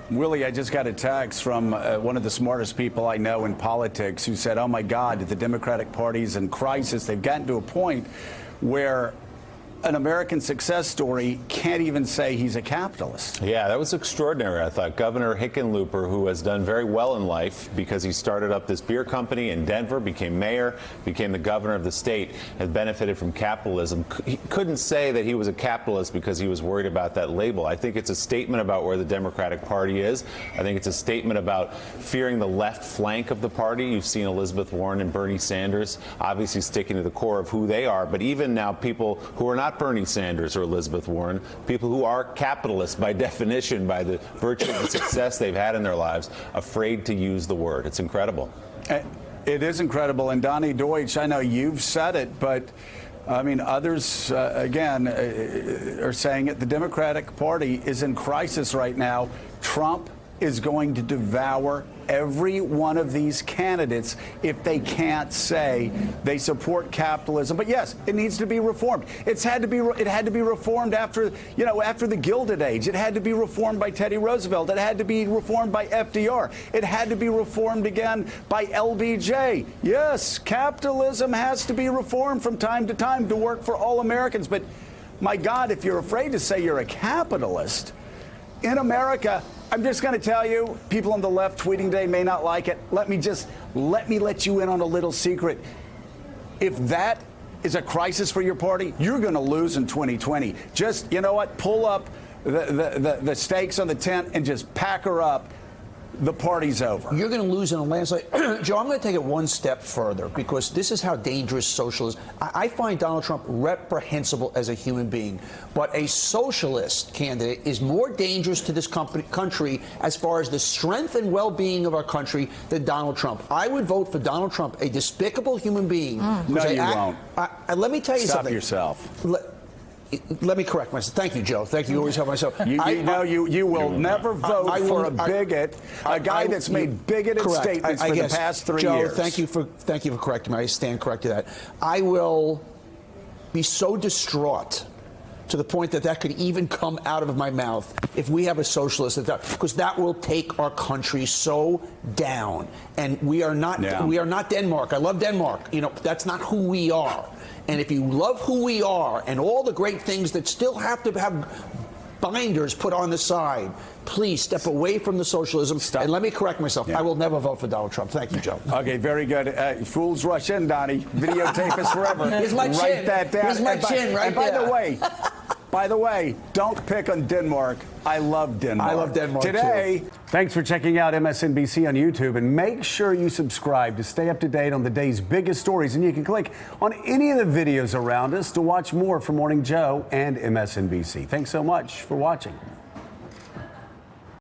Willie, I just got a text from one of the smartest people I know in politics who said, oh, my God, the Democratic Party's in crisis. They've gotten to a point where an American success story can't even say he's a capitalist. Yeah, that was extraordinary, I thought. Governor Hickenlooper, who has done very well in life because he started up this beer company in Denver, became mayor, became the governor of the state, has benefited from capitalism. He couldn't say that he was a capitalist because he was worried about that label. I think it's a statement about where the Democratic Party is. I think it's a statement about fearing the left flank of the party. You've seen Elizabeth Warren and Bernie Sanders obviously sticking to the core of who they are. But even now, people who are not Bernie Sanders or Elizabeth Warren, people who are capitalists by definition, by the virtue of the success they've had in their lives, afraid to use the word. It's incredible. It is incredible. And Donnie Deutsch, I know you've said it, but I mean, others, again, are saying it. The Democratic Party is in crisis right now. Trump is going to devour every one of these candidates if they can't say they support capitalism. But yes, it needs to be reformed. It had to be reformed after, after the Gilded Age. It had to be reformed by Teddy Roosevelt. It had to be reformed by FDR. It had to be reformed again by LBJ. Yes, capitalism has to be reformed from time to time to work for all Americans. But my God, if you're afraid to say you're a capitalist in America, I'm just going to tell you, people on the left tweeting today may not like it. Let me let you in on a little secret. If that is a crisis for your party, you're going to lose in 2020. Just, you know what, pull up the stakes on the tent and just pack her up. The party's over. You're going to lose in a landslide. Joe, I'm going to take it one step further because this is how dangerous socialism is. I find Donald Trump reprehensible as a human being, but a socialist candidate is more dangerous to this country as far as the strength and well-being of our country than Donald Trump. I would vote for Donald Trump, a despicable human being. No, you won't. Let me tell you something. Stop yourself. Let me correct myself. Thank you, Joe. Thank you. You always help myself. You will never vote for a bigot, a guy that's made bigoted statements for the past 3 years. Joe, thank you for correcting me. I stand corrected that. I will be so distraught to the point that could even come out of my mouth if we have a socialist, because that will take our country so down. And we are not Denmark. I love Denmark. That's not who we are. And if you love who we are and all the great things that still have to have binders put on the side, please step away from the socialism. And let me correct myself. Yeah. I will never vote for Donald Trump. Thank you, Joe. Okay, very good. Fools rush in, Donnie. Videotape us forever. Here's my chin. Write that down. Here's my chin right there. By the way, don't pick on Denmark. I love Denmark. I love Denmark today. Too. Thanks for checking out MSNBC on YouTube, and make sure you subscribe to stay up to date on the day's biggest stories. And you can click on any of the videos around us to watch more from Morning Joe and MSNBC. Thanks so much for watching.